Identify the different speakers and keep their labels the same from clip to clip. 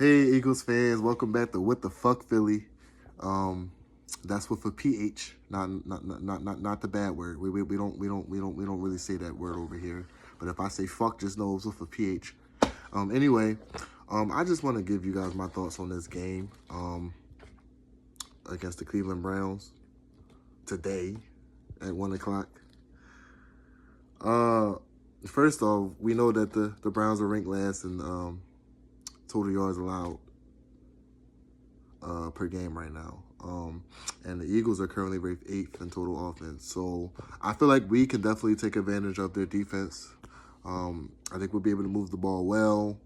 Speaker 1: Hey, Eagles fans, welcome back to What the Fuck Philly. That's with a PH, not the bad word. We don't really say that word over here. But if I say fuck, just know it's with a PH. Anyway, I just want to give you guys my thoughts on this game against the Cleveland Browns today at 1 o'clock. First off, we know that the Browns are ranked last in total yards allowed per game right now. And the Eagles are currently ranked 8th in total offense. So I feel like we can definitely take advantage of their defense. I think we'll be able to move the ball well.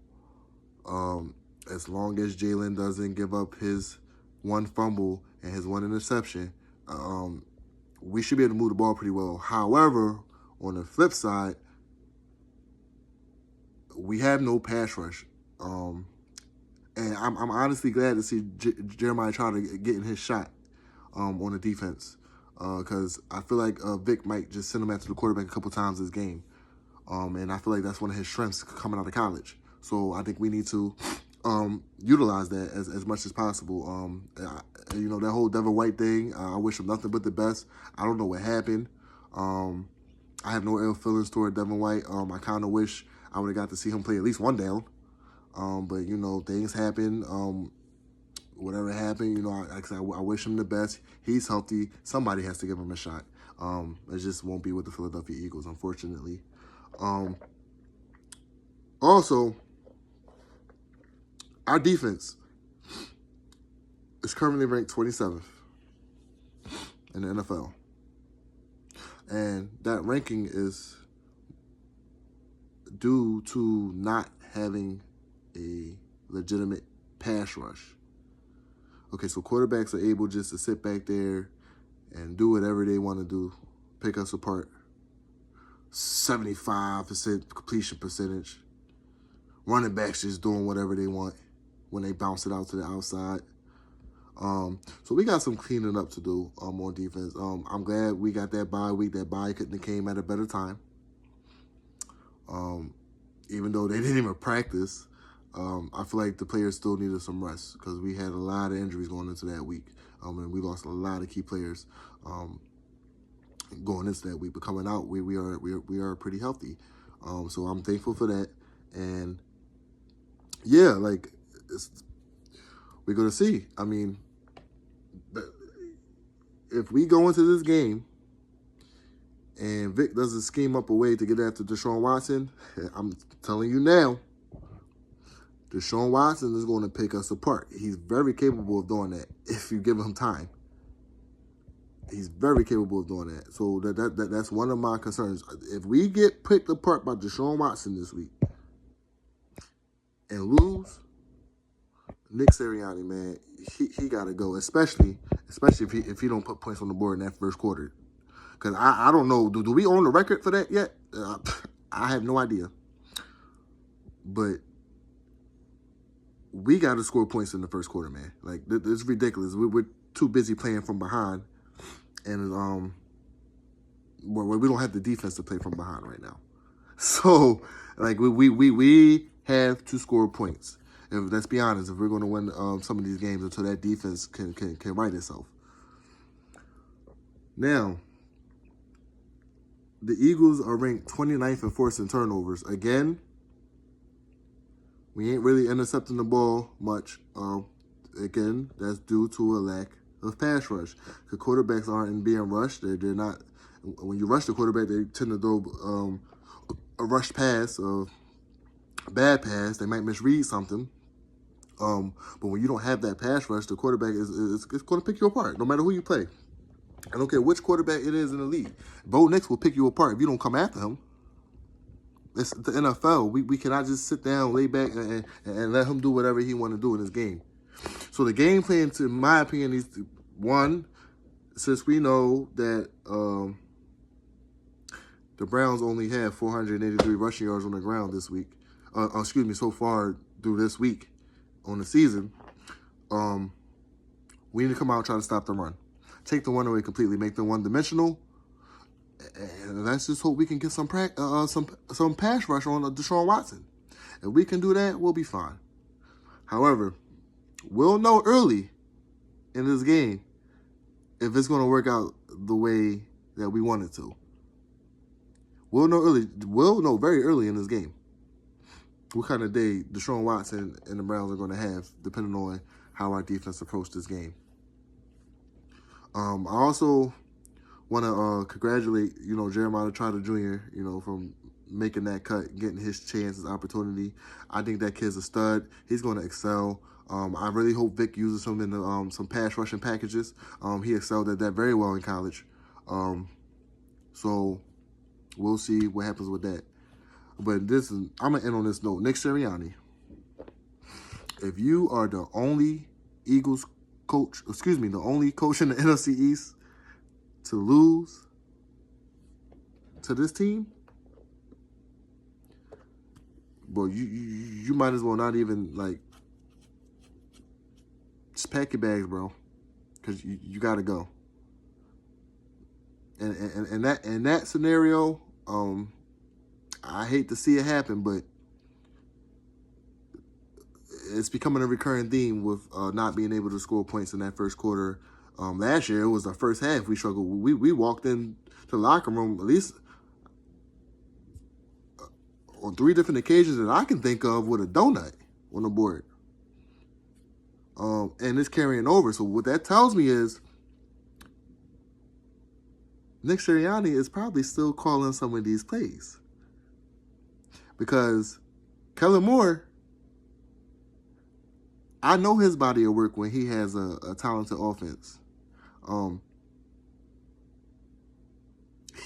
Speaker 1: As long as Jalen doesn't give up his one fumble and his one interception, we should be able to move the ball pretty well. However, on the flip side, we have no pass rush. And I'm honestly glad to see Jeremiah Trotter getting his shot on the defense because I feel like Vic might just send him after the quarterback a couple times this game. And I feel like that's one of his strengths coming out of college. So I think we need to utilize that as much as possible. That whole Devin White thing, I wish him nothing but the best. I don't know what happened. I have no ill feelings toward Devin White. I kind of wish I would have got to see him play at least one down. But, things happen. Whatever happened, I wish him the best. He's healthy. Somebody has to give him a shot. It just won't be with the Philadelphia Eagles, unfortunately. Also, our defense is currently ranked 27th in the NFL. And that ranking is due to not having a legitimate pass rush. Okay, so quarterbacks are able just to sit back there and do whatever they want to do, pick us apart. 75% completion percentage. Running backs just doing whatever they want when they bounce it out to the outside. So we got some cleaning up to do on defense. I'm glad we got that bye week. That bye couldn't have came at a better time. Even though they didn't even practice, I feel like the players still needed some rest because we had a lot of injuries going into that week. And we lost a lot of key players going into that week. But coming out, we are pretty healthy. So I'm thankful for that. And yeah, we're going to see. I mean, if we go into this game and Vic doesn't scheme up a way to get after Deshaun Watson, I'm telling you now, Deshaun Watson is going to pick us apart. He's very capable of doing that if you give him time. He's very capable of doing that. So that's one of my concerns. If we get picked apart by Deshaun Watson this week and lose, Nick Sirianni, man, he got to go, especially if he don't put points on the board in that first quarter. Because I don't know, do we own the record for that yet? I have no idea. But we got to score points in the first quarter, man. Like, it's ridiculous. We're too busy playing from behind. And we don't have the defense to play from behind right now. So, we have to score points. Let's be honest, if we're going to win some of these games until that defense can right itself. Now, the Eagles are ranked 29th in forcing turnovers. Again, we ain't really intercepting the ball much. Again, that's due to a lack of pass rush. The quarterbacks aren't being rushed. They're not. When you rush the quarterback, they tend to throw a rushed pass, a bad pass. They might misread something. But when you don't have that pass rush, the quarterback is going to pick you apart, no matter who you play. I don't care which quarterback it is in the league. Bo Nix will pick you apart if you don't come after him. It's the NFL. We cannot just sit down, lay back, and let him do whatever he want to do in his game. So the game plan, in my opinion, is one, since we know that the Browns only have 483 rushing yards on the ground this week. So far through this week on the season, we need to come out and try to stop the run. Take the one away completely, make them one-dimensional, and let's just hope we can get some pass rush on Deshaun Watson. If we can do that, we'll be fine. However, we'll know early in this game if it's going to work out the way that we want it to. We'll know very early in this game what kind of day Deshaun Watson and the Browns are going to have, depending on how our defense approach this game. I also want to congratulate, Jeremiah Trotter Jr., from making that cut, getting his chance, his opportunity. I think that kid's a stud. He's going to excel. I really hope Vic uses him in some pass rushing packages. He excelled at that very well in college. So we'll see what happens with that. But I'm going to end on this note. Nick Sirianni, if you are the only Eagles coach, the only coach in the NFC East to lose to this team, bro, you might as well not even, just pack your bags, bro, because you got to go. And in that scenario, I hate to see it happen, but it's becoming a recurring theme with not being able to score points in that first quarter. Last year, it was the first half we struggled. We walked in to the locker room at least on 3 different occasions that I can think of with a donut on the board. And it's carrying over. So what that tells me is Nick Sirianni is probably still calling some of these plays. Because Kellen Moore, I know his body of work when he has a talented offense.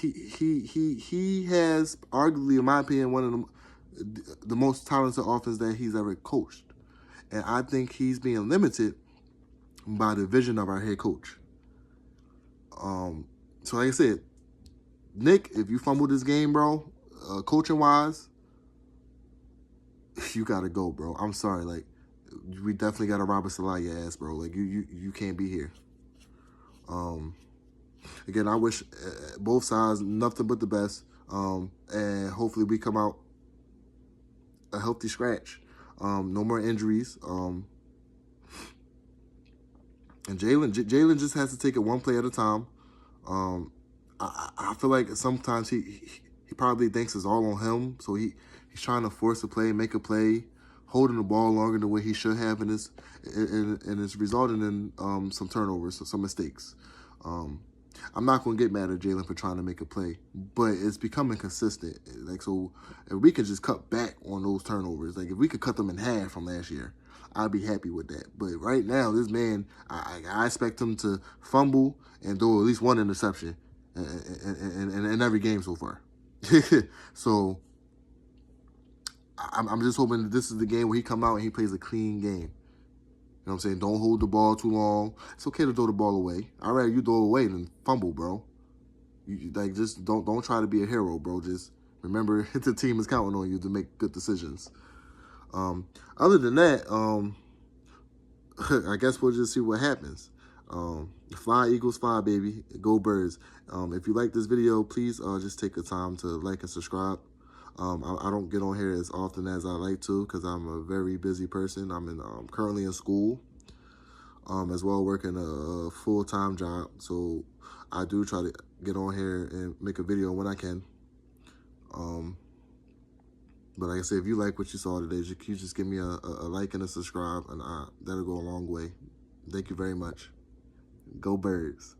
Speaker 1: He has arguably, in my opinion, one of the most talented offense that he's ever coached. And I think he's being limited by the vision of our head coach. So like I said, Nick, if you fumble this game, bro, coaching-wise, you got to go, bro. I'm sorry. We definitely got to Robert Salah your ass, bro. You can't be here. Again, I wish both sides nothing but the best. And hopefully we come out a healthy scratch. No more injuries. And Jalen just has to take it one play at a time. I feel like sometimes he probably thinks it's all on him, so he's trying to force a play, make a play, holding the ball longer than what he should have, and it's resulting in some turnovers, some mistakes. I'm not going to get mad at Jalen for trying to make a play, but it's becoming consistent. So if we could just cut back on those turnovers, if we could cut them in half from last year, I'd be happy with that. But right now, this man, I expect him to fumble and throw at least one interception in every game so far. So I'm just hoping that this is the game where he come out and he plays a clean game. You know what I'm saying? Don't hold the ball too long. It's okay to throw the ball away. I'd rather you throw it away than fumble, bro. Just don't try to be a hero, bro. Just remember the team is counting on you to make good decisions. Other than that, I guess we'll just see what happens. Fly Eagles, fly, baby. Go Birds. If you like this video, please just take the time to like and subscribe. I don't get on here as often as I like to because I'm a very busy person. I'm currently in school, as well working a full-time job. So I do try to get on here and make a video when I can. But like I said, if you like what you saw today, you just give me a like and a subscribe, and that'll go a long way. Thank you very much. Go Birds.